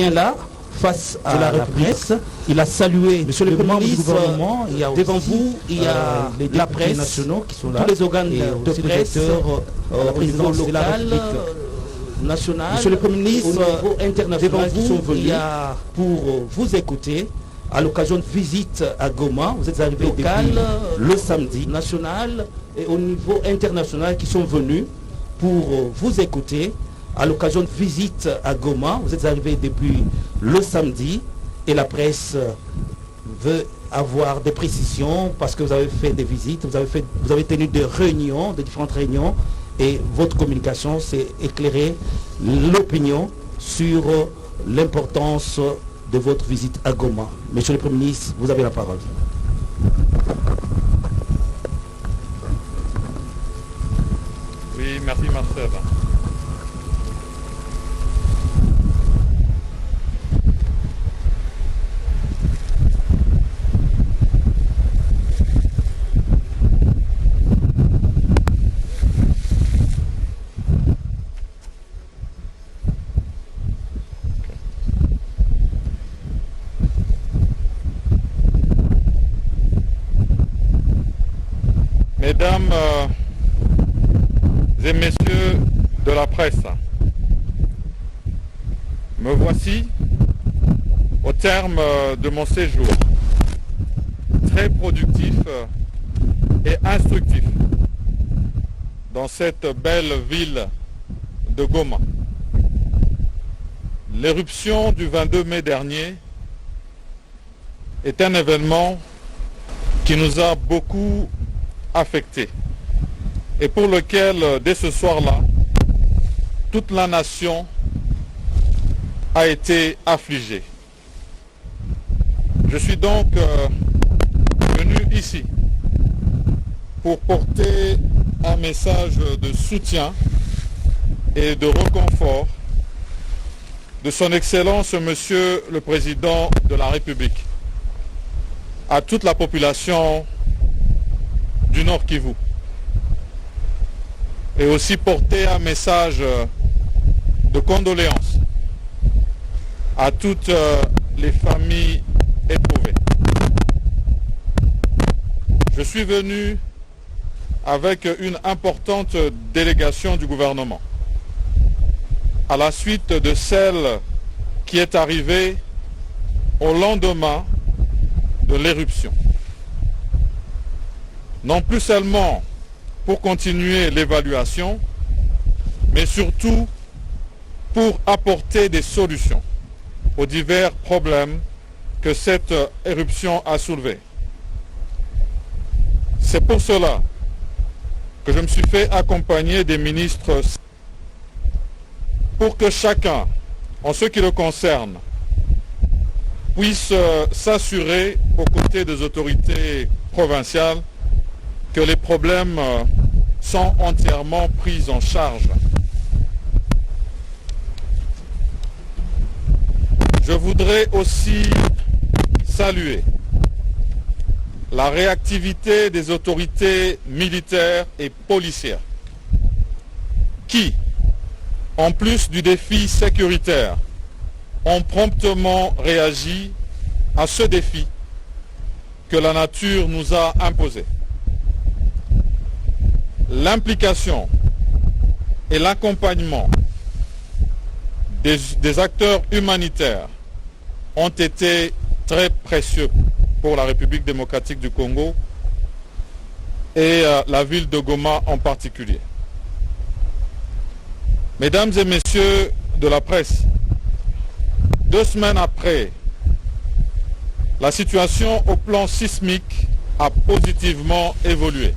Là, face à la presse, il a salué Monsieur le membre du ministre, gouvernement. Il y a devant aussi, vous, il y a la presse nationaux qui sont là, tous les organes de presse, la présidence local, de la République, national, Monsieur le Premier ministre, au niveau international, devant qui vous, sont venus il y a pour vous écouter à l'occasion de visite à Goma. Vous êtes arrivé local, depuis le samedi, national et au niveau international qui sont venus pour vous écouter à l'occasion de visite à Goma. Vous êtes arrivé depuis le samedi et la presse veut avoir des précisions parce que vous avez fait des visites, vous avez tenu des réunions, des différentes réunions, et votre communication s'est éclairée l'opinion sur l'importance de votre visite à Goma. Monsieur le Premier ministre, vous avez la parole. Oui, merci Marcel. Mesdames et messieurs de la presse, me voici au terme de mon séjour très productif et instructif dans cette belle ville de Goma. L'éruption du 22 mai dernier est un événement qui nous a beaucoup affecté et pour lequel, dès ce soir-là, toute la nation a été affligée. Je suis donc venu ici pour porter un message de soutien et de réconfort de son Excellence, Monsieur le Président de la République, à toute la population du Nord Kivu, et aussi porter un message de condoléances à toutes les familles éprouvées. Je suis venu avec une importante délégation du gouvernement, à la suite de celle qui est arrivée au lendemain de l'éruption. Non plus seulement pour continuer l'évaluation, mais surtout pour apporter des solutions aux divers problèmes que cette éruption a soulevés. C'est pour cela que je me suis fait accompagner des ministres pour que chacun, en ce qui le concerne, puisse s'assurer aux côtés des autorités provinciales que les problèmes sont entièrement pris en charge. Je voudrais aussi saluer la réactivité des autorités militaires et policières qui, en plus du défi sécuritaire, ont promptement réagi à ce défi que la nature nous a imposé. L'implication et l'accompagnement des acteurs humanitaires ont été très précieux pour la République démocratique du Congo et la ville de Goma en particulier. Mesdames et messieurs de la presse, 2 semaines après, la situation au plan sismique a positivement évolué.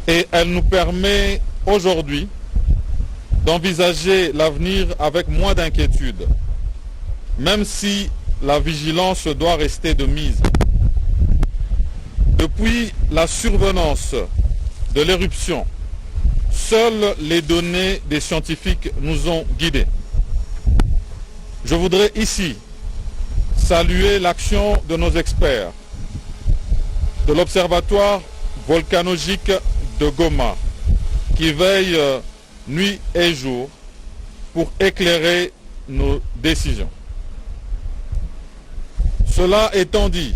Et elle nous permet aujourd'hui d'envisager l'avenir avec moins d'inquiétude, même si la vigilance doit rester de mise. Depuis la survenance de l'éruption, seules les données des scientifiques nous ont guidés. Je voudrais ici saluer l'action de nos experts, de l'Observatoire volcanologique de Goma, qui veille nuit et jour pour éclairer nos décisions. Cela étant dit,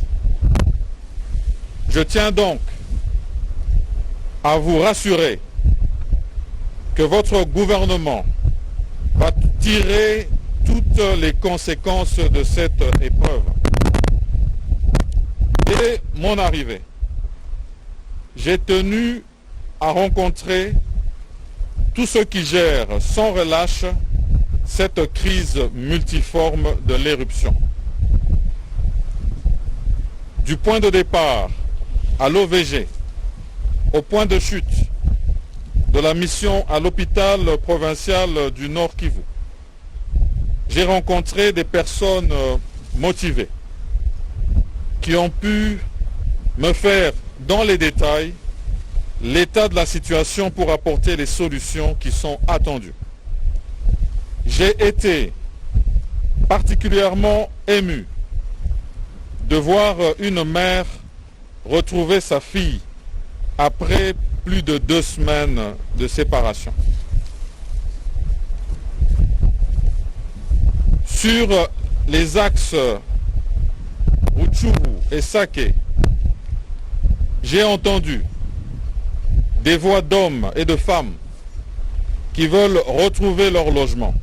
je tiens donc à vous rassurer que votre gouvernement va tirer toutes les conséquences de cette épreuve. Dès mon arrivée, j'ai tenu à rencontrer tous ceux qui gèrent sans relâche cette crise multiforme de l'éruption. Du point de départ à l'OVG, au point de chute de la mission à l'hôpital provincial du Nord Kivu, j'ai rencontré des personnes motivées qui ont pu me faire dans les détails l'état de la situation pour apporter les solutions qui sont attendues. J'ai été particulièrement ému de voir une mère retrouver sa fille après plus de 2 semaines de séparation. Sur les axes Rutshuru et Sake, j'ai entendu des voix d'hommes et de femmes qui veulent retrouver leur logement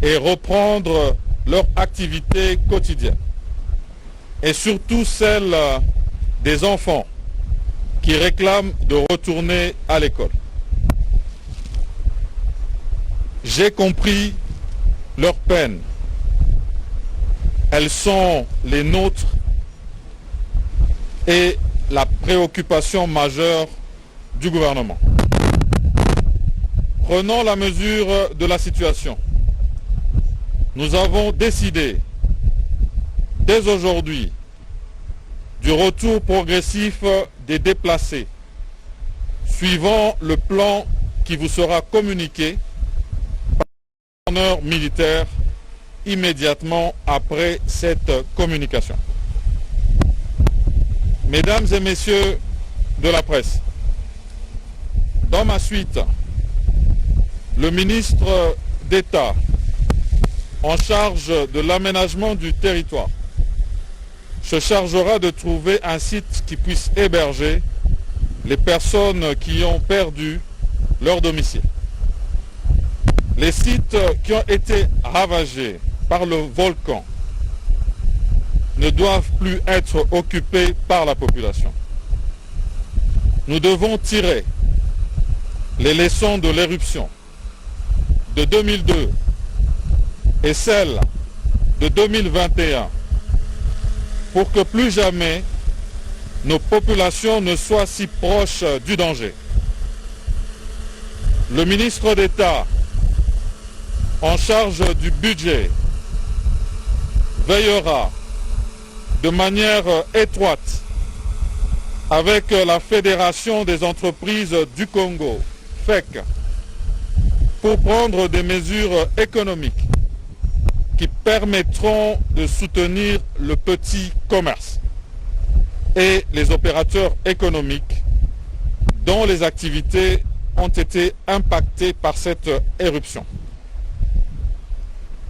et reprendre leur activité quotidienne. Et surtout celle des enfants qui réclament de retourner à l'école. J'ai compris leurs peines. Elles sont les nôtres et la préoccupation majeure du gouvernement. Prenons la mesure de la situation. Nous avons décidé dès aujourd'hui du retour progressif des déplacés, suivant le plan qui vous sera communiqué par le gouverneur militaire immédiatement après cette communication. Mesdames et messieurs de la presse, dans ma suite, le ministre d'État en charge de l'aménagement du territoire se chargera de trouver un site qui puisse héberger les personnes qui ont perdu leur domicile. Les sites qui ont été ravagés par le volcan ne doivent plus être occupés par la population. Nous devons tirer les leçons de l'éruption de 2002 et celle de 2021 pour que plus jamais nos populations ne soient si proches du danger. Le ministre d'État en charge du budget veillera de manière étroite avec la Fédération des entreprises du Congo, FEC, pour prendre des mesures économiques qui permettront de soutenir le petit commerce et les opérateurs économiques dont les activités ont été impactées par cette éruption.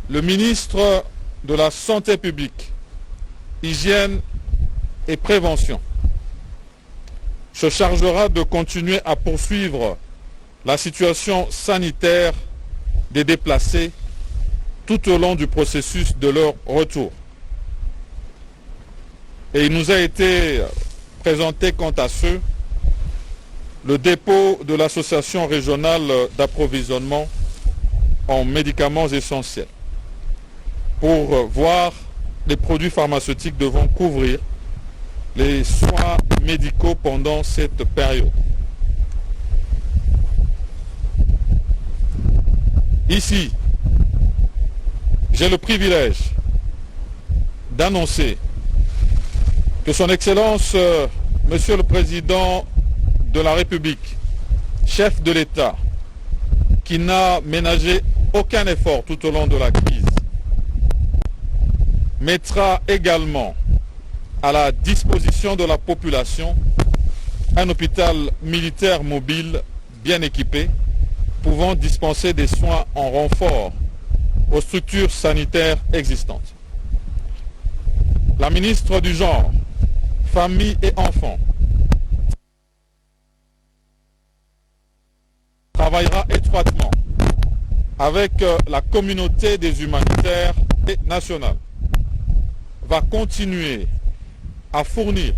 Le ministre de la Santé publique, Hygiène et Prévention se chargera de continuer à poursuivre la situation sanitaire des déplacés tout au long du processus de leur retour. Et il nous a été présenté quant à ce, le dépôt de l'association régionale d'approvisionnement en médicaments essentiels pour voir les produits pharmaceutiques devant couvrir les soins médicaux pendant cette période. Ici, j'ai le privilège d'annoncer que Son Excellence, Monsieur le Président de la République, chef de l'État, qui n'a ménagé aucun effort tout au long de la crise, mettra également à la disposition de la population un hôpital militaire mobile bien équipé, pouvant dispenser des soins en renfort aux structures sanitaires existantes. La ministre du Genre, Famille et Enfants travaillera étroitement avec la communauté des humanitaires et nationale, va continuer à fournir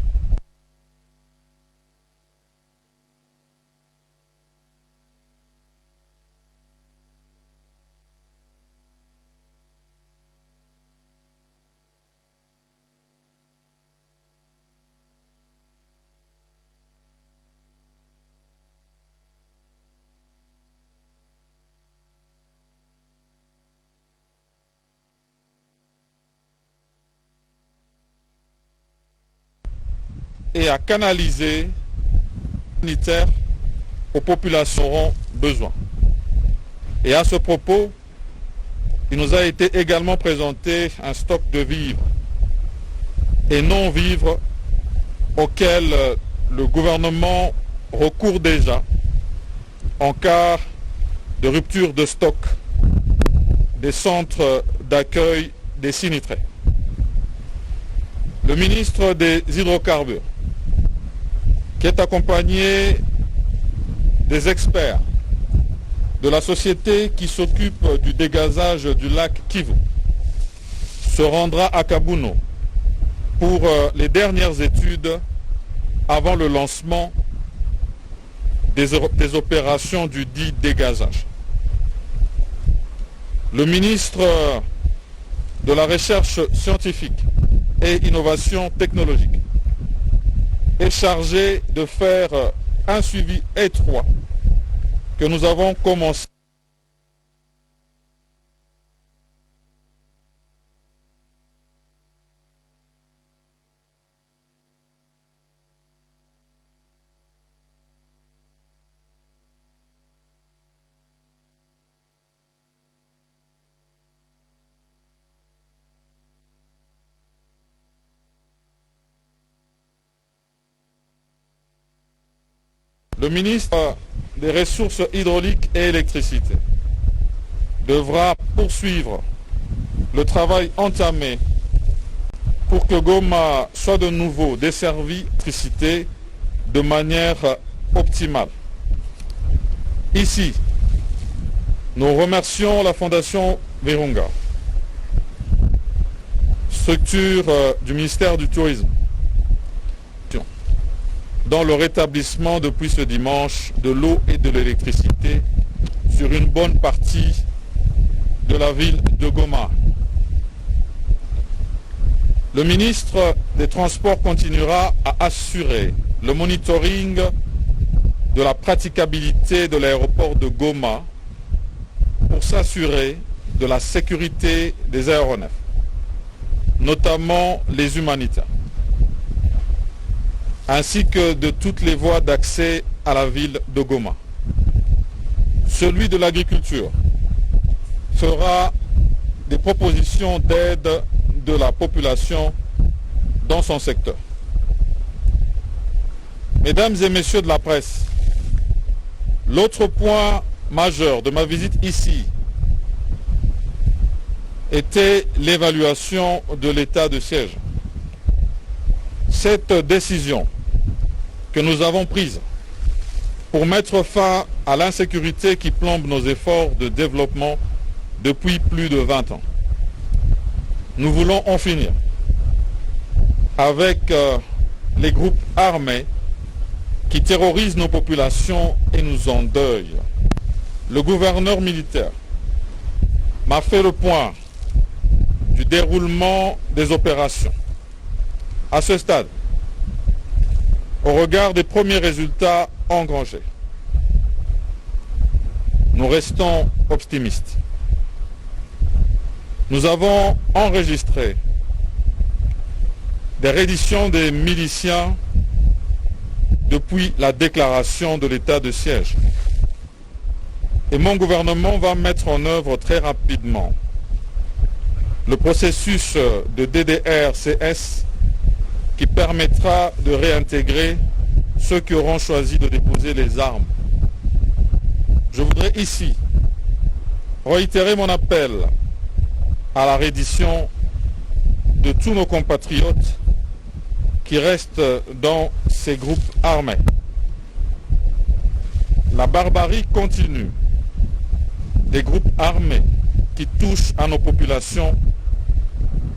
et à canaliser humanitaire aux populations auront besoin. Et à ce propos, il nous a été également présenté un stock de vivres et non-vivres auxquels le gouvernement recourt déjà en cas de rupture de stock des centres d'accueil des sinistrés. Le ministre des Hydrocarbures, qui est accompagné des experts de la société qui s'occupe du dégazage du lac Kivu, se rendra à Kabuno pour les dernières études avant le lancement des opérations du dit dégazage. Le ministre de la Recherche scientifique et innovation technologique est chargé de faire un suivi étroit que nous avons commencé Le ministre des Ressources hydrauliques et électricité devra poursuivre le travail entamé pour que Goma soit de nouveau desservi d'électricité de manière optimale. Ici, nous remercions la Fondation Virunga, structure du ministère du Tourisme, dans le rétablissement depuis ce dimanche de l'eau et de l'électricité sur une bonne partie de la ville de Goma. Le ministre des Transports continuera à assurer le monitoring de la praticabilité de l'aéroport de Goma pour s'assurer de la sécurité des aéronefs, notamment les humanitaires, ainsi que de toutes les voies d'accès à la ville de Goma. Celui de l'agriculture fera des propositions d'aide de la population dans son secteur. Mesdames et messieurs de la presse, l'autre point majeur de ma visite ici était l'évaluation de l'état de siège. Cette décision que nous avons prise pour mettre fin à l'insécurité qui plombe nos efforts de développement depuis plus de 20 ans. Nous voulons en finir avec les groupes armés qui terrorisent nos populations et nous endeuillent. Le gouverneur militaire m'a fait le point du déroulement des opérations. À ce stade, au regard des premiers résultats engrangés, nous restons optimistes. Nous avons enregistré des redditions des miliciens depuis la déclaration de l'état de siège. Et mon gouvernement va mettre en œuvre très rapidement le processus de DDR-CS qui permettra de réintégrer ceux qui auront choisi de déposer les armes. Je voudrais ici réitérer mon appel à la reddition de tous nos compatriotes qui restent dans ces groupes armés. La barbarie continue des groupes armés qui touchent à nos populations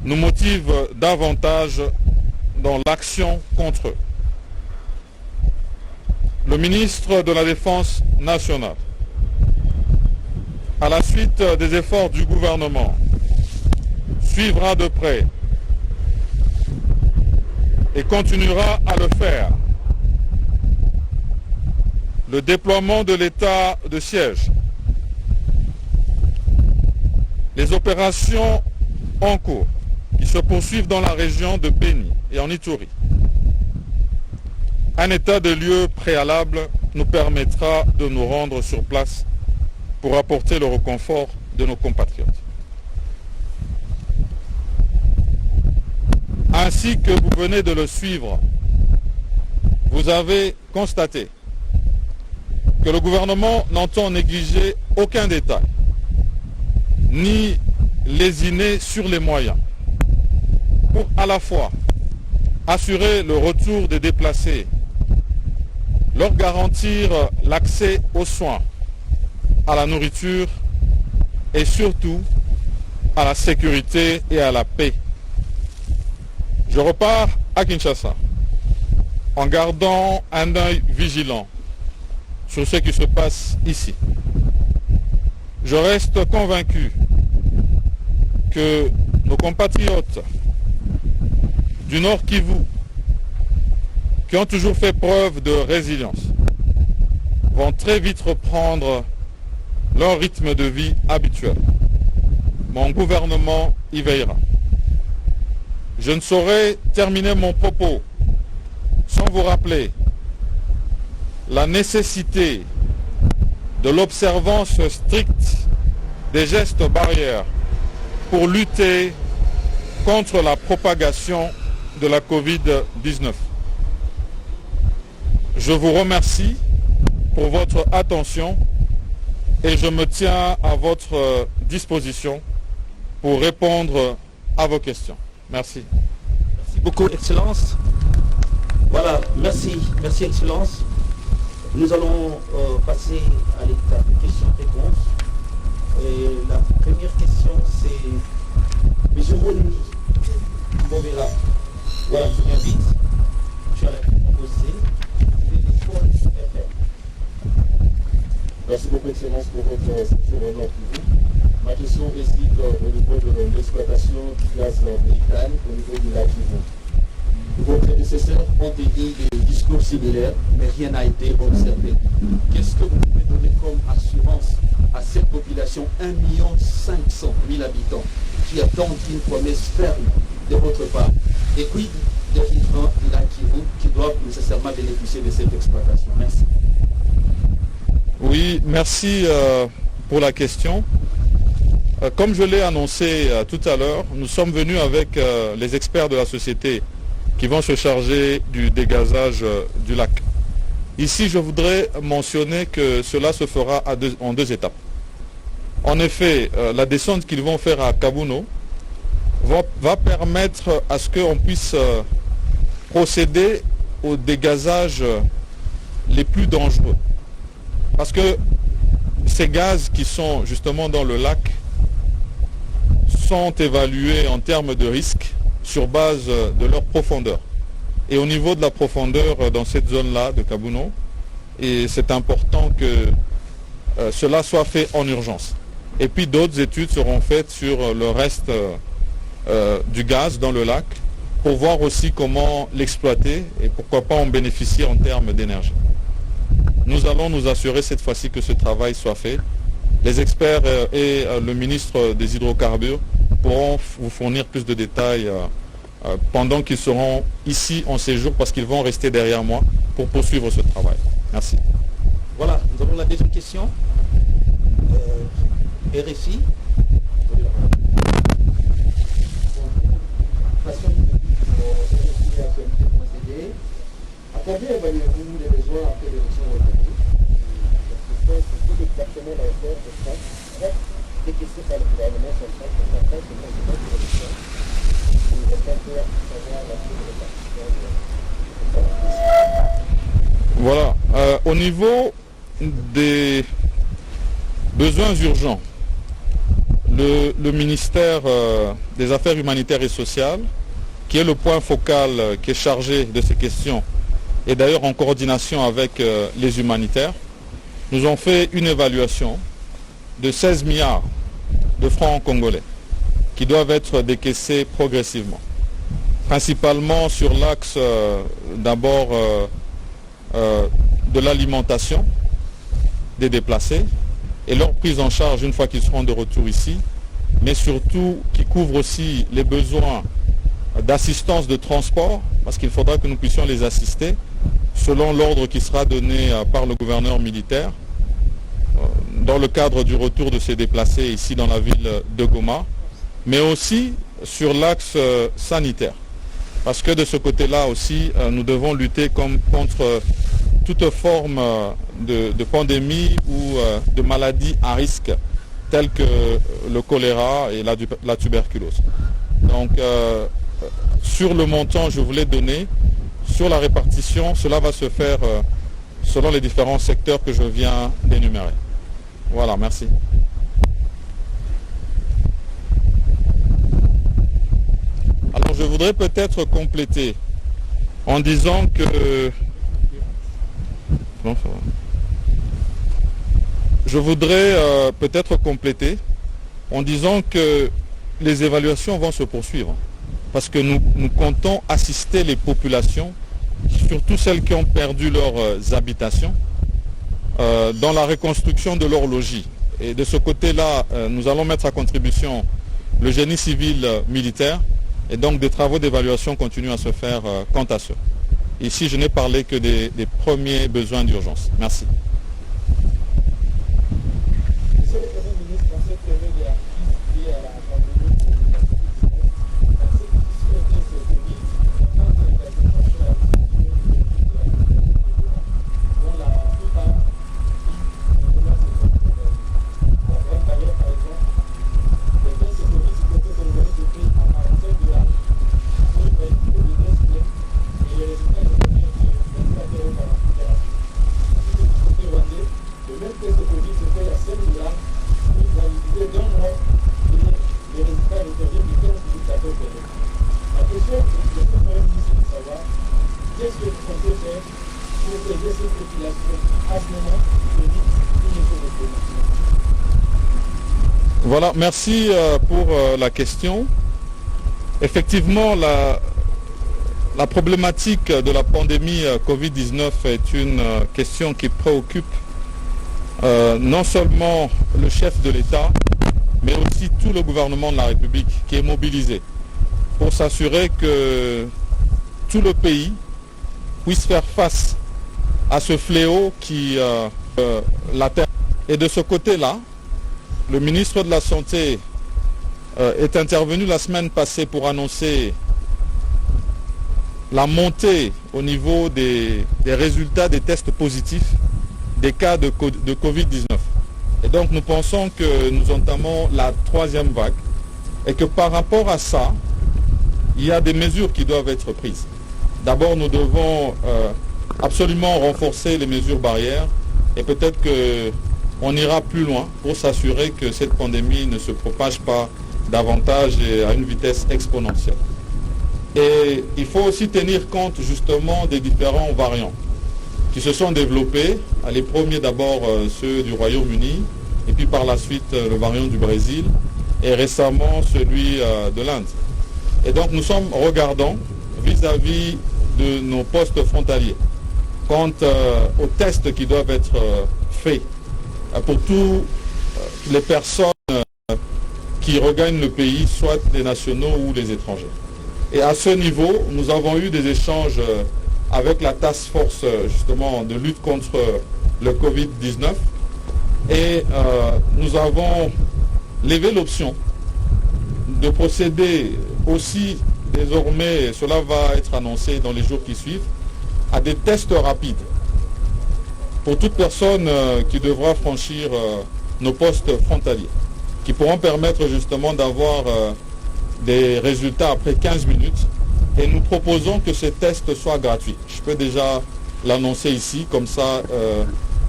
nous motive davantage dans l'action contre eux. Le ministre de la Défense nationale, à la suite des efforts du gouvernement, suivra de près et continuera à le faire le déploiement de l'état de siège, les opérations en cours qui se poursuivent dans la région de Béni et en Ituri. Un état de lieu préalable nous permettra de nous rendre sur place pour apporter le réconfort de nos compatriotes. Ainsi que vous venez de le suivre, vous avez constaté que le gouvernement n'entend négliger aucun détail, ni lésiner sur les moyens, pour à la fois assurer le retour des déplacés, leur garantir l'accès aux soins, à la nourriture et surtout à la sécurité et à la paix. Je repars à Kinshasa en gardant un œil vigilant sur ce qui se passe ici. Je reste convaincu que nos compatriotes du Nord Kivu, qui ont toujours fait preuve de résilience, vont très vite reprendre leur rythme de vie habituel. Mon gouvernement y veillera. Je ne saurais terminer mon propos sans vous rappeler la nécessité de l'observance stricte des gestes barrières pour lutter contre la propagation de la Covid-19. Je vous remercie pour votre attention et je me tiens à votre disposition pour répondre à vos questions. Merci. Merci beaucoup, Excellence. Voilà, merci, merci, Excellence. Nous allons passer à l'étape questions-réponses. Et la première question, c'est M. Molini. Bovera. Voilà, je t'invite. Tu as la poser. Merci beaucoup, Excellence, pour votre séjour. Ma question réside au niveau de l'exploitation du gaz méthane au niveau du lac Kivu. Vos prédécesseurs ont émis des discours similaires, mais rien n'a été observé. Qu'est-ce que vous pouvez donner comme assurance à cette population 1 500 000 habitants qui attendent une promesse ferme de votre part? Et quid des riverains du lac Kivu qui doivent nécessairement bénéficier de cette exploitation? Merci. Oui, merci pour la question. Comme je l'ai annoncé tout à l'heure, nous sommes venus avec les experts de la société qui vont se charger du dégazage du lac. Ici, je voudrais mentionner que cela se fera en deux étapes. En effet, la descente qu'ils vont faire à Kabuno va permettre à ce qu'on puisse procéder au dégazage les plus dangereux. Parce que ces gaz qui sont justement dans le lac sont évalués en termes de risque sur base de leur profondeur. Et au niveau de la profondeur dans cette zone-là de Kabuno, et c'est important que cela soit fait en urgence. Et puis d'autres études seront faites sur le reste du gaz dans le lac pour voir aussi comment l'exploiter et pourquoi pas en bénéficier en termes d'énergie. Nous allons nous assurer cette fois-ci que ce travail soit fait. Les experts et le ministre des Hydrocarbures pourront vous fournir plus de détails pendant qu'ils seront ici en séjour parce qu'ils vont rester derrière moi pour poursuivre ce travail. Merci. Voilà, nous avons la deuxième question. RFI. À combien évaluez-vous les besoins après l'élection aujourd'hui? Tout exactement la réforme de France reste décaissée par le gouvernement central pour 50 millions Voilà. Au niveau des besoins urgents, le ministère des Affaires humanitaires et sociales, qui est le point focal qui est chargé de ces questions, et d'ailleurs en coordination avec les humanitaires, nous ont fait une évaluation de 16 milliards de francs congolais qui doivent être décaissés progressivement. Principalement sur l'axe d'abord de l'alimentation des déplacés et leur prise en charge une fois qu'ils seront de retour ici, mais surtout qui couvre aussi les besoins d'assistance de transport, parce qu'il faudra que nous puissions les assister selon l'ordre qui sera donné par le gouverneur militaire dans le cadre du retour de ces déplacés ici dans la ville de Goma, mais aussi sur l'axe sanitaire. Parce que de ce côté-là aussi, nous devons lutter contre toute forme de pandémie ou de maladie à risque, telles que le choléra et la tuberculose. Donc, sur le montant, je voulais donner, sur la répartition, cela va se faire selon les différents secteurs que je viens d'énumérer. Voilà, merci. Alors, je voudrais peut-être compléter en disant que... Je voudrais peut-être compléter en disant que les évaluations vont se poursuivre parce que nous comptons assister les populations, surtout celles qui ont perdu leurs habitations, dans la reconstruction de leur logis. Et de ce côté-là, nous allons mettre à contribution le génie civil militaire et donc des travaux d'évaluation continuent à se faire quant à ceux. Ici, je n'ai parlé que des premiers besoins d'urgence. Merci. Monsieur le Premier ministre, dans cette période de la crise liée à la pandémie de la sécurité de ce Covid, quand il y a des questions sur l'activité dont la plupart par exemple, les tests de Covid du côté congolais se fait à partir de la et les résultats de Covid ventilateurs par la fédération. Du côté rwandais, le même test de Covid se fait à 5 dollars pour la visite d'un mois et les résultats interviennent du 15 minutes à 14 heures. La question que je voudrais ministre de savoir, qu'est-ce que vous comptez faire pour aider cette population à ce moment de Covid qui ne se retrouve pas? Voilà, merci pour la question. Effectivement, la problématique de la pandémie Covid-19 est une question qui préoccupe non seulement le chef de l'État, mais aussi tout le gouvernement de la République qui est mobilisé pour s'assurer que tout le pays puisse faire face à ce fléau qui l'atteint. Et de ce côté-là, le ministre de la Santé est intervenu la semaine passée pour annoncer la montée au niveau des résultats des tests positifs des cas de Covid-19. Et donc nous pensons que nous entamons la 3e vague et que par rapport à ça, il y a des mesures qui doivent être prises. D'abord, nous devons absolument renforcer les mesures barrières et peut-être qu'on ira plus loin pour s'assurer que cette pandémie ne se propage pas davantage et à une vitesse exponentielle. Et il faut aussi tenir compte justement des différents variants qui se sont développés. Les premiers d'abord ceux du Royaume-Uni et puis par la suite le variant du Brésil et récemment celui de l'Inde. Et donc nous sommes regardants vis-à-vis de nos postes frontaliers quant aux tests qui doivent être faits pour toutes les personnes qui regagnent le pays, soit les nationaux ou les étrangers. Et à ce niveau, nous avons eu des échanges avec la task force justement de lutte contre le Covid-19 et nous avons levé l'option de procéder aussi désormais, cela va être annoncé dans les jours qui suivent, à des tests rapides pour toute personne qui devra franchir nos postes frontaliers, qui pourront permettre justement d'avoir des résultats après 15 minutes et nous proposons que ces tests soient gratuits. Je peux déjà l'annoncer ici, comme ça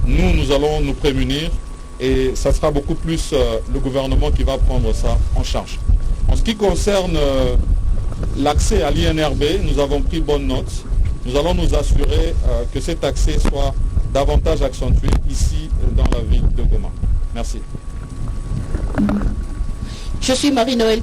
nous allons nous prémunir et ça sera beaucoup plus le gouvernement qui va prendre ça en charge. En ce qui concerne l'accès à l'INRB, nous avons pris bonne note. Nous allons nous assurer que cet accès soit davantage accentué ici dans la ville de Goma. Merci. Je suis Marie-Noël.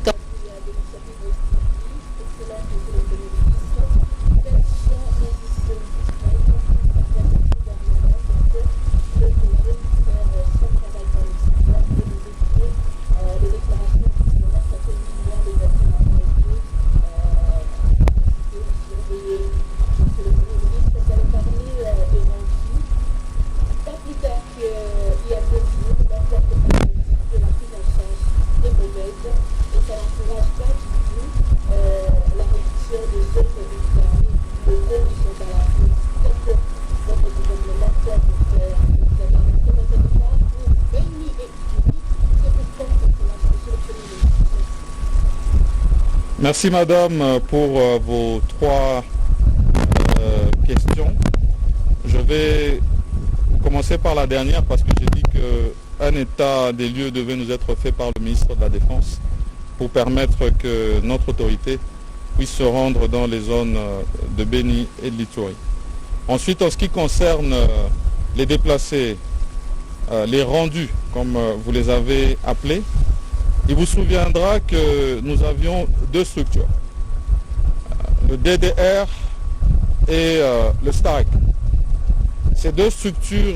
Merci madame pour vos trois questions. Je vais commencer par la dernière parce que j'ai dit qu'un état des lieux devait nous être fait par le ministre de la Défense pour permettre que notre autorité puisse se rendre dans les zones de Béni et de l'Ituri. Ensuite, en ce qui concerne les déplacés, les rendus, comme vous les avez appelés, il vous souviendra que nous avions deux structures, le DDR et le STAREC. Ces deux structures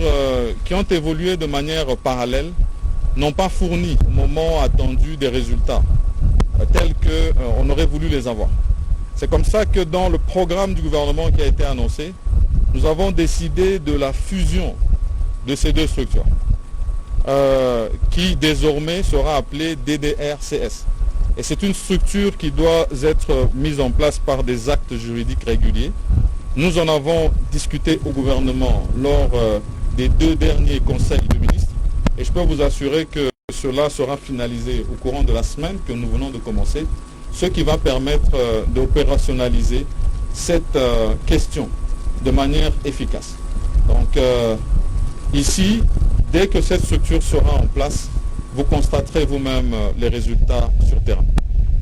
qui ont évolué de manière parallèle n'ont pas fourni au moment attendu des résultats tels qu'on aurait voulu les avoir. C'est comme ça que dans le programme du gouvernement qui a été annoncé, nous avons décidé de la fusion de ces deux structures. Qui désormais sera appelée DDR-CS. Et c'est une structure qui doit être mise en place par des actes juridiques réguliers. Nous en avons discuté au gouvernement lors des deux derniers conseils de ministres et je peux vous assurer que cela sera finalisé au courant de la semaine que nous venons de commencer, ce qui va permettre d'opérationnaliser cette question de manière efficace. Donc ici, dès que cette structure sera en place, vous constaterez vous-même les résultats sur terrain.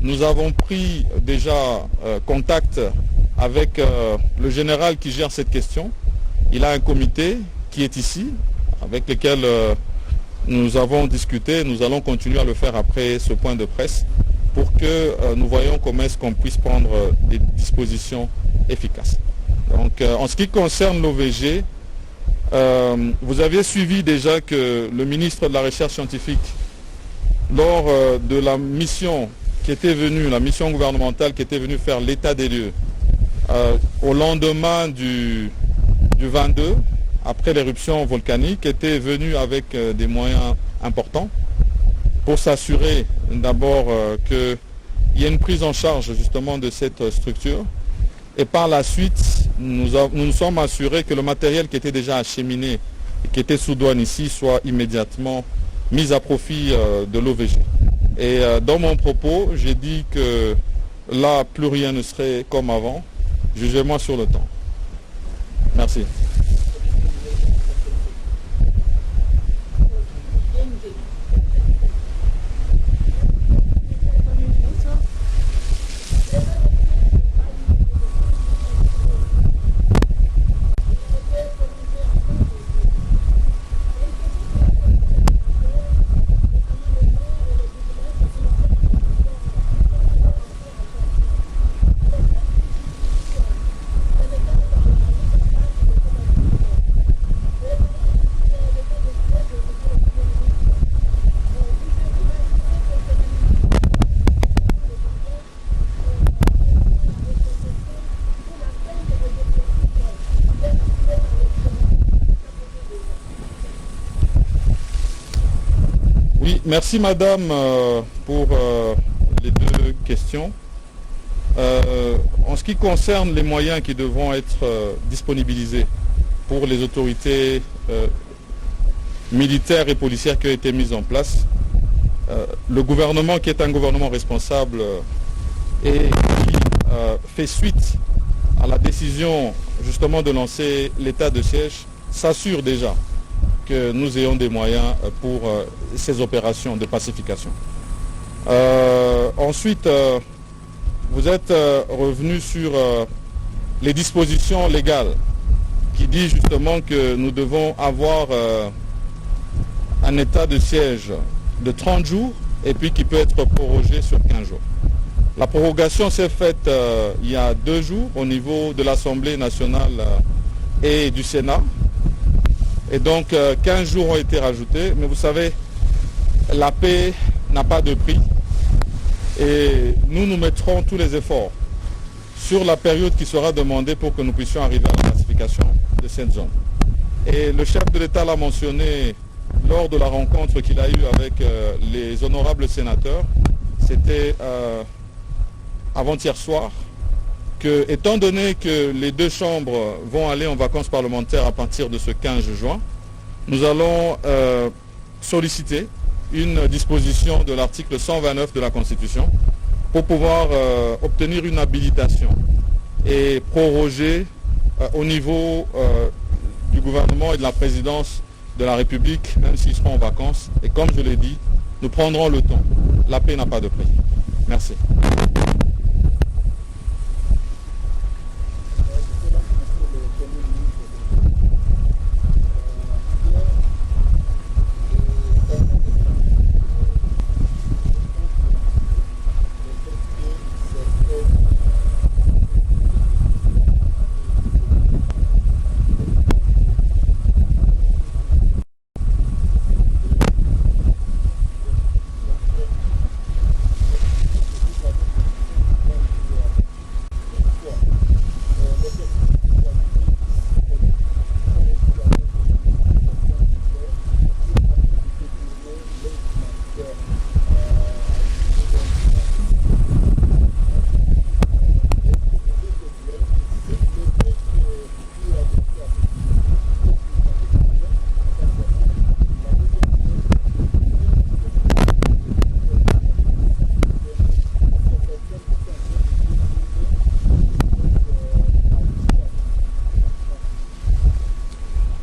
Nous avons pris déjà contact avec le général qui gère cette question. Il a un comité qui est ici, avec lequel nous avons discuté. Nous allons continuer à le faire après ce point de presse pour que nous voyions comment est-ce qu'on puisse prendre des dispositions efficaces. Donc, en ce qui concerne l'OVG, vous aviez suivi déjà que le ministre de la Recherche scientifique, lors de la mission qui était venue, la mission gouvernementale qui était venue faire l'état des lieux, au lendemain du 22, après l'éruption volcanique, était venu avec des moyens importants pour s'assurer d'abord qu'il y ait une prise en charge justement de cette structure. Et par la suite, nous nous sommes assurés que le matériel qui était déjà acheminé et qui était sous douane ici soit immédiatement mis à profit de l'OVG. Et dans mon propos, j'ai dit que là, plus rien ne serait comme avant. Jugez-moi sur le temps. Merci. Merci madame pour les deux questions. En ce qui concerne les moyens qui devront être disponibilisés pour les autorités militaires et policières qui ont été mises en place, le gouvernement qui est un gouvernement responsable et qui fait suite à la décision justement de lancer l'état de siège s'assure déjà que nous ayons des moyens pour ces opérations de pacification. Ensuite, vous êtes revenu sur les dispositions légales qui dit justement que nous devons avoir un état de siège de 30 jours et puis qui peut être prorogé sur 15 jours. La prorogation s'est faite il y a 2 jours au niveau de l'Assemblée nationale et du Sénat. Et donc 15 jours ont été rajoutés. Mais vous savez, la paix n'a pas de prix. Et nous mettrons tous les efforts sur la période qui sera demandée pour que nous puissions arriver à la pacification de cette zone. Et le chef de l'État l'a mentionné lors de la rencontre qu'il a eue avec les honorables sénateurs. C'était avant-hier soir, que, étant donné que les 2 chambres vont aller en vacances parlementaires à partir de ce 15 juin, nous allons solliciter une disposition de l'article 129 de la Constitution pour pouvoir obtenir une habilitation et proroger au niveau du gouvernement et de la présidence de la République, même s'ils seront en vacances. Et comme je l'ai dit, nous prendrons le temps. La paix n'a pas de prix. Merci.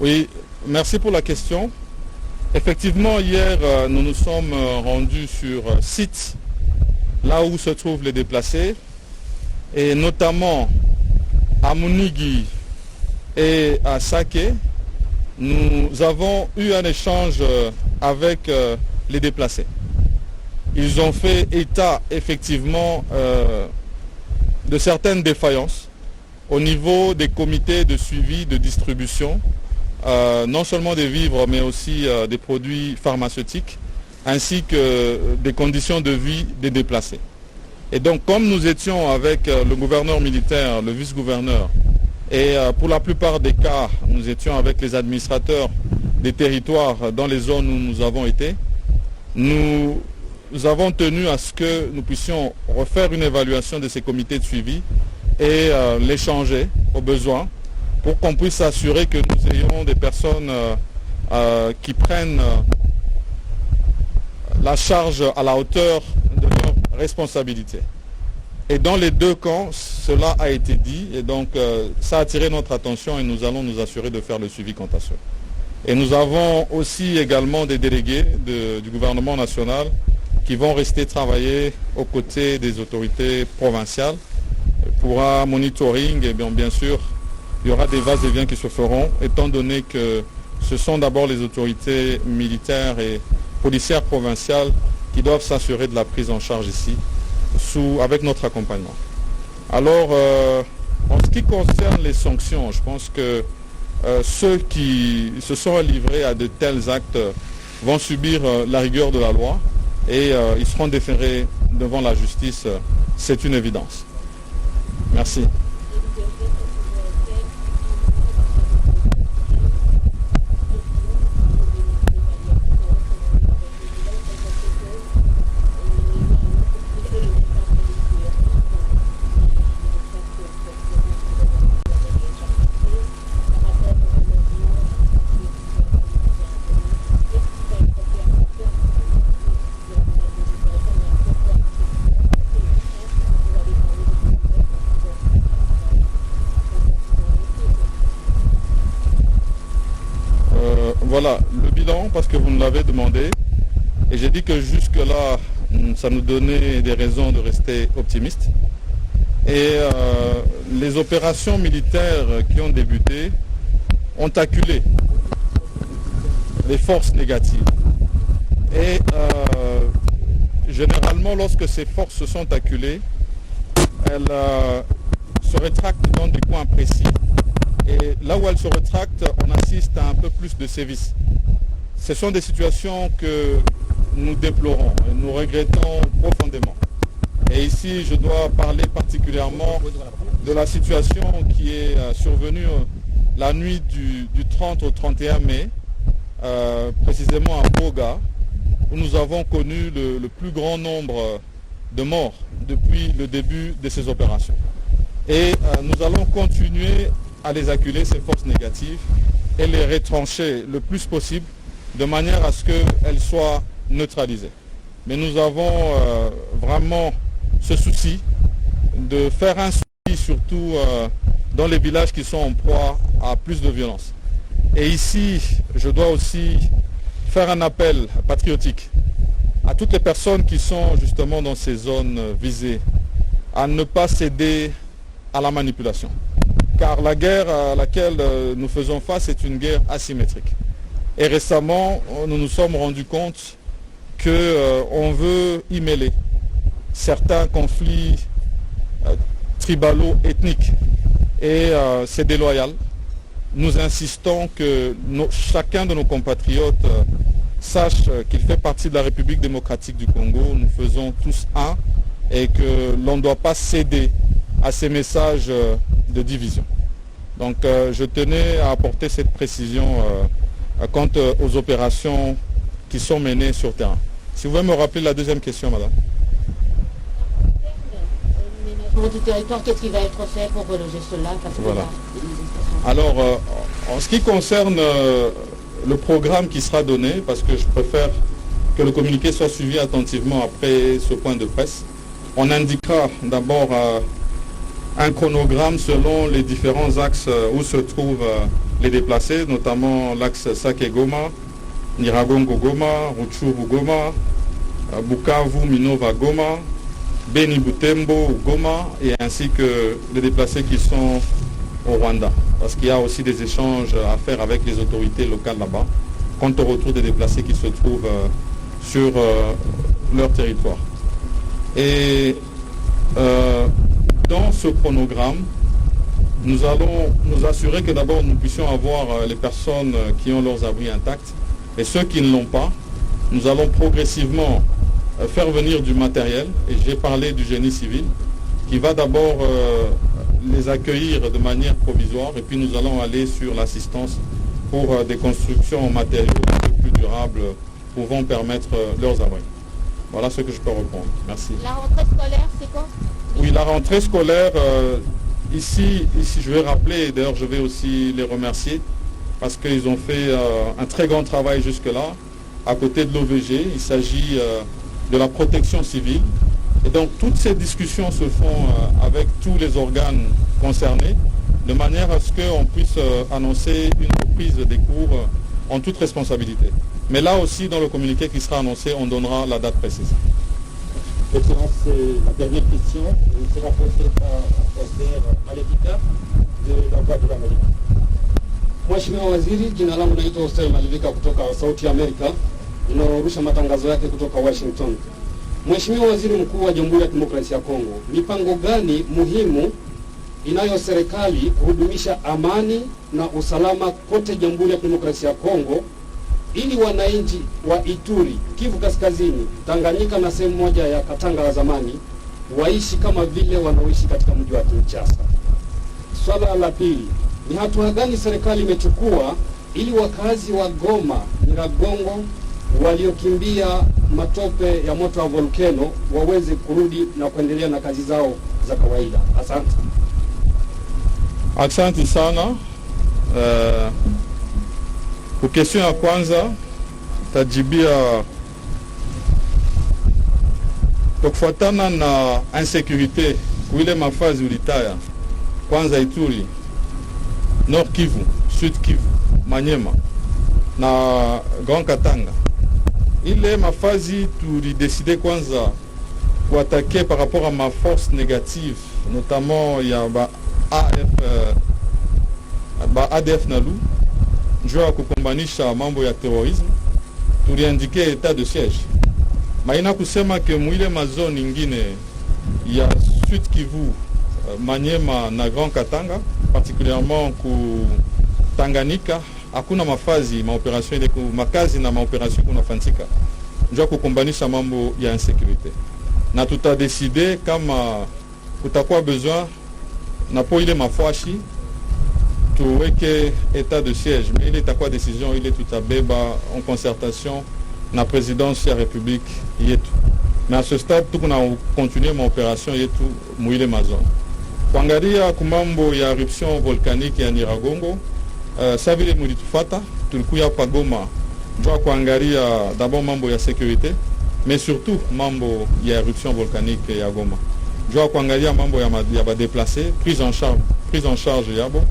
Oui, merci pour la question. Effectivement, hier, nous nous sommes rendus sur site, là où se trouvent les déplacés, et notamment à Munigi et à Sake. Nous avons eu un échange avec les déplacés. Ils ont fait état, effectivement, de certaines défaillances au niveau des comités de suivi de distribution, non seulement des vivres, mais aussi des produits pharmaceutiques, ainsi que des conditions de vie des déplacés. Et donc, comme nous étions avec le gouverneur militaire, le vice-gouverneur, et pour la plupart des cas, nous étions avec les administrateurs des territoires dans les zones où nous avons été, nous avons tenu à ce que nous puissions refaire une évaluation de ces comités de suivi et les changer au besoin, pour qu'on puisse s'assurer que nous ayons des personnes qui prennent la charge à la hauteur de leurs responsabilités. Et dans les 2 camps, cela a été dit, et donc ça a attiré notre attention et nous allons nous assurer de faire le suivi quant à cela. Et nous avons aussi également des délégués du gouvernement national qui vont rester travailler aux côtés des autorités provinciales pour un monitoring, et bien sûr, il y aura des va-et-vient qui se feront, étant donné que ce sont d'abord les autorités militaires et policières provinciales qui doivent s'assurer de la prise en charge ici, avec notre accompagnement. Alors, en ce qui concerne les sanctions, je pense que ceux qui se sont livrés à de tels actes vont subir la rigueur de la loi et ils seront déférés devant la justice, c'est une évidence. Merci. voilà, le bilan, parce que vous nous l'avez demandé, et j'ai dit que jusque-là, ça nous donnait des raisons de rester optimistes. Et les opérations militaires qui ont débuté ont acculé les forces négatives. Et généralement, lorsque ces forces se sont acculées, elles se rétractent dans des coins précis. Et là où elles se rétractent, on assiste à un peu plus de sévices. Ce sont des situations que nous déplorons et nous regrettons profondément. Et ici, je dois parler particulièrement de la situation qui est survenue la nuit du 30 au 31 mai, précisément à Boga, où nous avons connu le plus grand nombre de morts depuis le début de ces opérations. Et nous allons continuer à les acculer, ces forces négatives, et les retrancher le plus possible, de manière à ce qu'elles soient neutralisées. Mais nous avons vraiment ce souci de faire un suivi, surtout dans les villages qui sont en proie à plus de violence. Et ici, je dois aussi faire un appel patriotique à toutes les personnes qui sont justement dans ces zones visées, à ne pas céder à la manipulation. Car la guerre à laquelle nous faisons face est une guerre asymétrique. Et récemment, nous nous sommes rendus compte qu'on veut y mêler certains conflits tribalo ethniques. Et c'est déloyal. Nous insistons que chacun de nos compatriotes sache qu'il fait partie de la République démocratique du Congo. Nous faisons tous un et que l'on ne doit pas céder à ces messages de division. Donc je tenais à apporter cette précision quant aux opérations qui sont menées sur terrain. Si vous pouvez me rappeler la deuxième question, madame. Du territoire, qu'est-ce qui va être fait pour reloger cela? Voilà. Alors, en ce qui concerne le programme qui sera donné, parce que je préfère que le communiqué soit suivi attentivement après ce point de presse, on indiquera d'abord un chronogramme selon les différents axes où se trouvent les déplacés, notamment l'axe Sake-Goma, Nyiragongo-Goma, Rutshuru-Goma, Bukavu-Minova-Goma, Beni-Butembo-Goma, et ainsi que les déplacés qui sont au Rwanda. Parce qu'il y a aussi des échanges à faire avec les autorités locales là-bas, quant au retour des déplacés qui se trouvent sur leur territoire. Et dans ce chronogramme, nous allons nous assurer que d'abord nous puissions avoir les personnes qui ont leurs abris intacts, et ceux qui ne l'ont pas, nous allons progressivement faire venir du matériel, et j'ai parlé du génie civil, qui va d'abord les accueillir de manière provisoire, et puis nous allons aller sur l'assistance pour des constructions en matériaux un peu plus durables pouvant permettre leurs abris. Voilà ce que je peux répondre. Merci. La rentrée scolaire, c'est quoi? Oui, la rentrée scolaire, ici, je vais rappeler, et d'ailleurs je vais aussi les remercier, parce qu'ils ont fait un très grand travail jusque-là, à côté de l'OVG. Il s'agit de la protection civile. Et donc toutes ces discussions se font avec tous les organes concernés, de manière à ce qu'on puisse annoncer une reprise des cours en toute responsabilité. Mais là aussi, dans le communiqué qui sera annoncé, on donnera la date précise. Excellence, la dernière question sera posée par Prosper Malevika de la Voix de l'Amérique. Mheshimiwa Waziri, jina langu naitwa Prosper Malevika kutoka Sauti ya Amerika, inayorusha matangazo yake kutoka Washington. Mheshimiwa Waziri Mkuu wa Jamhuri ya Kidemokrasia ya Kongo, mipango gani muhimu inayo serikali kuhudumisha amani na usalama kote Jamhuri ya Kidemokrasia ya Kongo ili wananchi wa Ituri, Kivu Kaskazini, Tanganyika na sehemu moja ya Katanga la zamani waishi kama vile wanaoishi katika mji wa Kinshasa? Swala la pili, ni hatua gani serikali imechukua ili wakazi wa Goma, Nyiragongo waliokimbia matope ya moto wa volcano waweze kurudi na kuendelea na kazi zao za kawaida? Asante. Asante sana. Kwa question ya kwanza tajibia kwa kufuatana na insécurité kuile mafazi ulitaya, kwanza Ituri, Nord Kivu, Sud Kivu, Manyema, na Grand Katanga. Ile mafazi tulideside kwanza kuattaquer par rapport à ma force négative, notamment il y a ADF Nalu, juu ya kukombanisha mambo ya terrorisme, tuliandike état de siège. Maina kusema ke mwile mazone ingine ya Sud Kivu, Maniema na Grand Katanga, particulièrement ku Tanganyika, hakuna mafazi maoperation ile makazi na maoperation kunafantika njoo kukombanisha mambo ya insécurité. Na tutadeside kama kutakuwa besoin na po ile mafashi tuweke état de siège, mais ile itakuwa décision ile tutabeba en concertation na présidence ya République yetu. Mais à ce stade tukuna continuer ma opération yetu muile mazone. Kuangalia kumambo ya éruption volcanique ya Nyiragongo, sa vile mulitufata tulikuya pa Goma njoo kuangalia d'abord mambo ya sécurité, mais surtout mambo ya éruption volcanique ya Goma. Njoo kuangalia mambo ya ba déplacer, prise en charge yabo.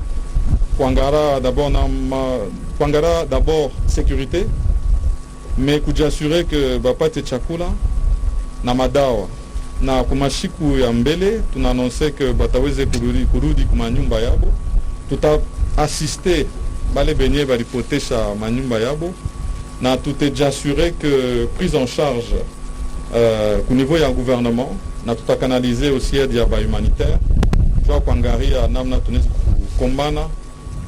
Kuangara d'abord sécurité, mais kujassurer que bapate chakula na madawa na kumashiku ya mbele tunaannonce que bataweze kurudi kuma nyumba yabo. Tuta assister bale benye balipotesha manyumba yabo na tutejassurer que prise en charge au niveau ya gouvernement na tutakanaliser aussi aide ya ba humanitaire kwa kuangalia namna tunaweza kukombana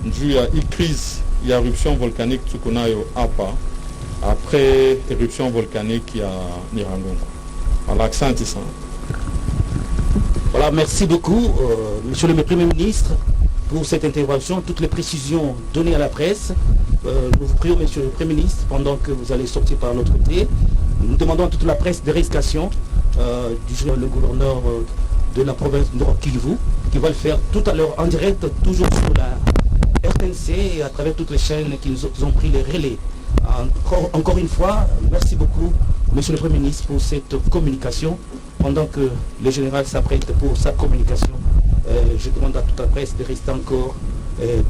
njuu ya crise ya éruption volcanique tukunayo hapa après éruption volcanique ya Nyiragongo. Voilà, accent ça. Voilà, merci beaucoup, Monsieur le Premier ministre, pour cette intervention, toutes les précisions données à la presse. Nous vous prions, Monsieur le Premier ministre, pendant que vous allez sortir par l'autre côté, nous demandons à toute la presse de réification le gouverneur de la province de Nord Kivu, qui va le faire tout à l'heure en direct, toujours sur la RTNC et à travers toutes les chaînes qui nous ont pris les relais. Encore une fois, merci beaucoup, Monsieur le Premier ministre, pour cette communication. Pendant que le général s'apprête pour sa communication, je demande à toute la presse de rester encore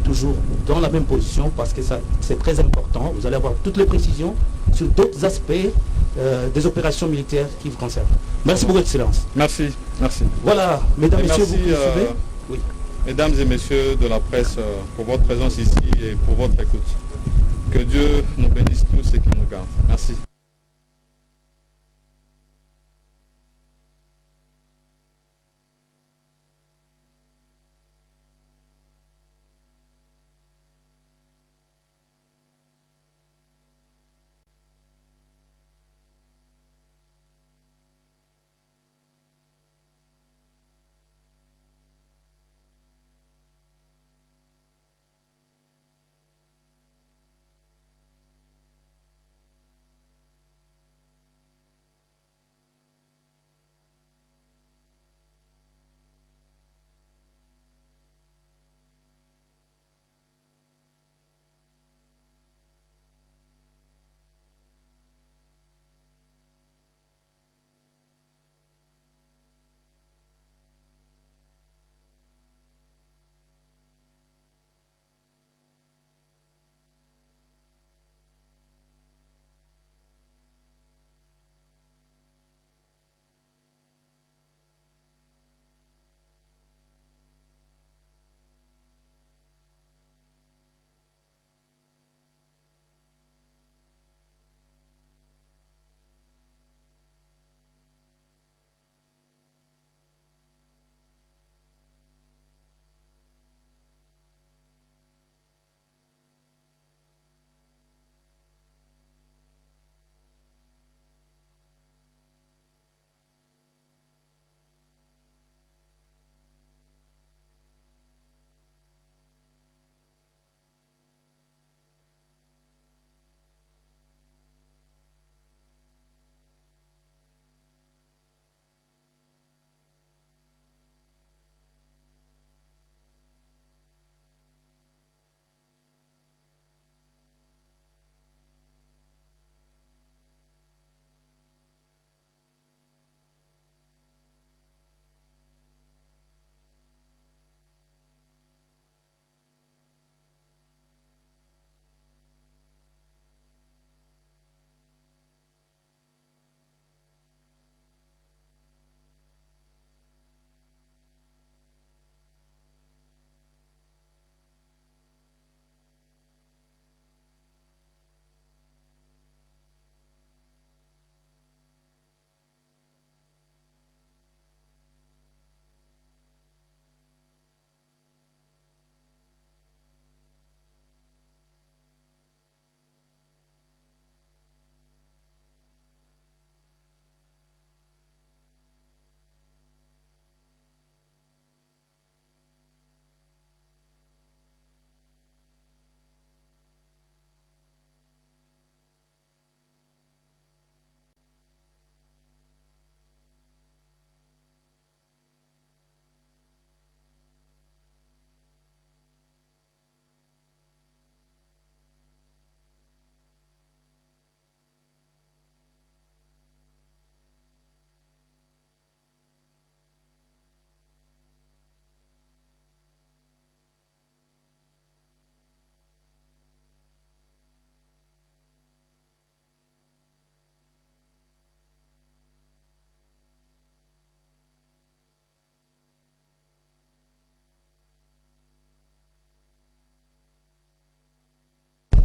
toujours dans la même position parce que c'est très important. Vous allez avoir toutes les précisions sur d'autres aspects des opérations militaires qui vous concernent. Merci beaucoup, Excellence. Merci, merci. Voilà, mesdames et messieurs, merci, vous suivez. Oui. Mesdames et messieurs de la presse, pour votre présence ici et pour votre écoute. Que Dieu nous bénisse tous et qu'il nous garde. Merci.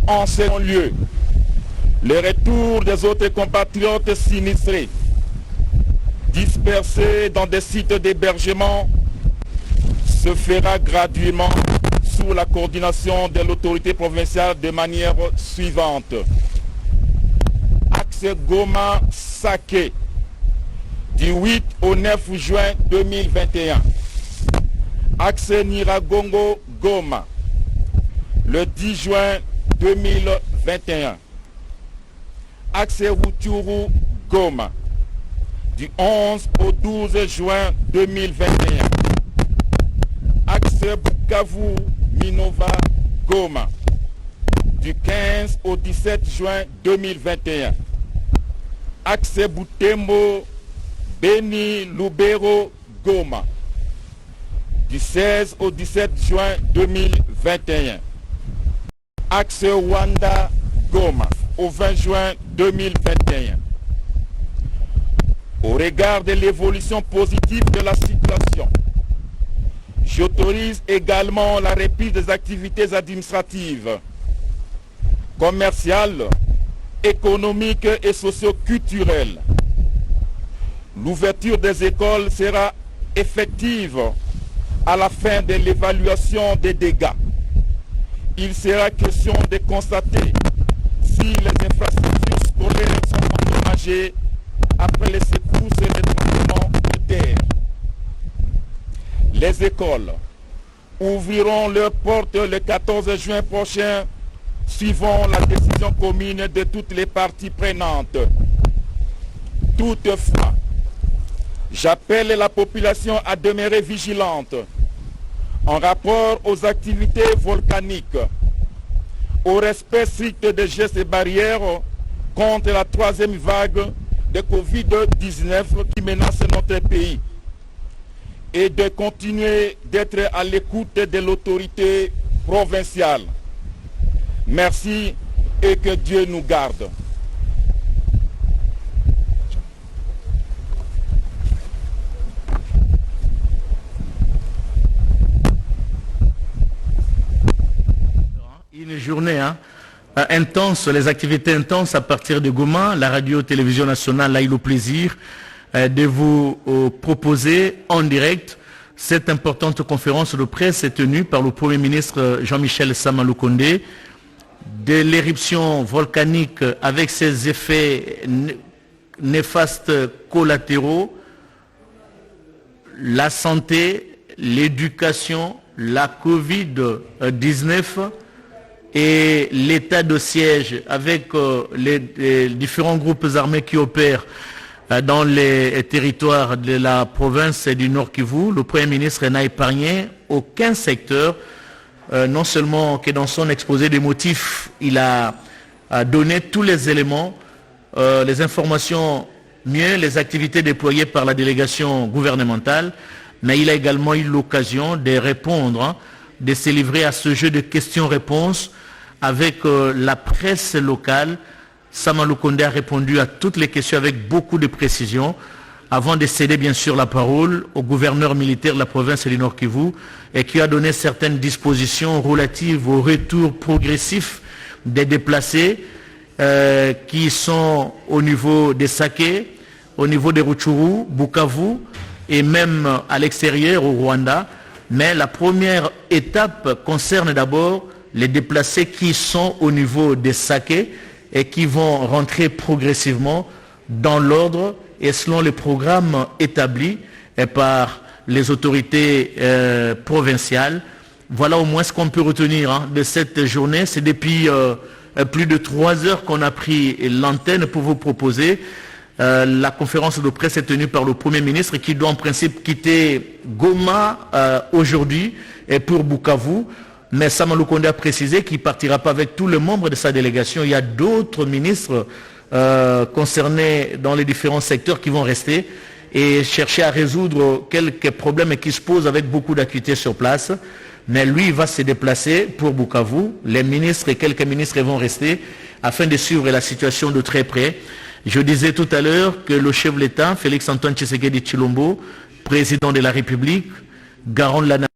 En second lieu, le retour des autres compatriotes sinistrés, dispersés dans des sites d'hébergement, se fera graduellement sous la coordination de l'autorité provinciale de manière suivante. Axe Goma-Saké, du 8 au 9 juin 2021. Axe Niragongo-Goma, le 10 juin 2021. Axe Rutshuru-Goma, du 11 au 12 juin 2021. Axe Bukavu-Minova-Goma, du 15 au 17 juin 2021. Axe Butembo-Beni-Lubero-Goma, du 16 au 17 juin 2021. Axe Rwanda-Goma, au 20 juin 2021. Au regard de l'évolution positive de la situation, j'autorise également la reprise des activités administratives, commerciales, économiques et socio-culturelles. L'ouverture des écoles sera effective à la fin de l'évaluation des dégâts. Il sera question de constater si les infrastructures scolaires sont endommagées après les secousses et les tremblements de terre. Les écoles ouvriront leurs portes le 14 juin prochain, suivant la décision commune de toutes les parties prenantes. Toutefois, j'appelle la population à demeurer vigilante en rapport aux activités volcaniques, au respect strict des gestes et barrières contre la troisième vague de Covid-19 qui menace notre pays, et de continuer d'être à l'écoute de l'autorité provinciale. Merci et que Dieu nous garde. Une journée intense, les activités intenses à partir de Goma. La radio-télévision nationale a eu le plaisir de vous proposer en direct cette importante conférence de presse tenue par le Premier ministre Jean-Michel Sama Lukonde de l'éruption volcanique avec ses effets néfastes collatéraux, la santé, l'éducation, la Covid-19 et l'état de siège avec les différents groupes armés qui opèrent dans les territoires de la province du Nord Kivu. Le Premier ministre n'a épargné aucun secteur, non seulement que dans son exposé des motifs, il a donné tous les éléments, les informations mieux, les activités déployées par la délégation gouvernementale, mais il a également eu l'occasion de répondre, de se livrer à ce jeu de questions-réponses avec la presse locale. Sama Lukonde a répondu à toutes les questions avec beaucoup de précision avant de céder bien sûr la parole au gouverneur militaire de la province du Nord Kivu et qui a donné certaines dispositions relatives au retour progressif des déplacés qui sont au niveau des Saké, au niveau de Rutshuru, Bukavu et même à l'extérieur au Rwanda. Mais la première étape concerne d'abord les déplacés qui sont au niveau des Saké et qui vont rentrer progressivement dans l'ordre et selon les programmes établis par les autorités provinciales. Voilà au moins ce qu'on peut retenir de cette journée. C'est depuis plus de 3 heures qu'on a pris l'antenne pour vous proposer. La conférence de presse est tenue par le Premier ministre qui doit en principe quitter Goma aujourd'hui et pour Bukavu. Mais Sama Lukonde a précisé qu'il ne partira pas avec tous les membres de sa délégation. Il y a d'autres ministres concernés dans les différents secteurs qui vont rester et chercher à résoudre quelques problèmes qui se posent avec beaucoup d'acuité sur place. Mais lui, il va se déplacer pour Bukavu. Les ministres et quelques ministres vont rester afin de suivre la situation de très près. Je disais tout à l'heure que le chef de l'État, Félix Antoine Tshisekedi Tshilombo, président de la République, garant de la nation,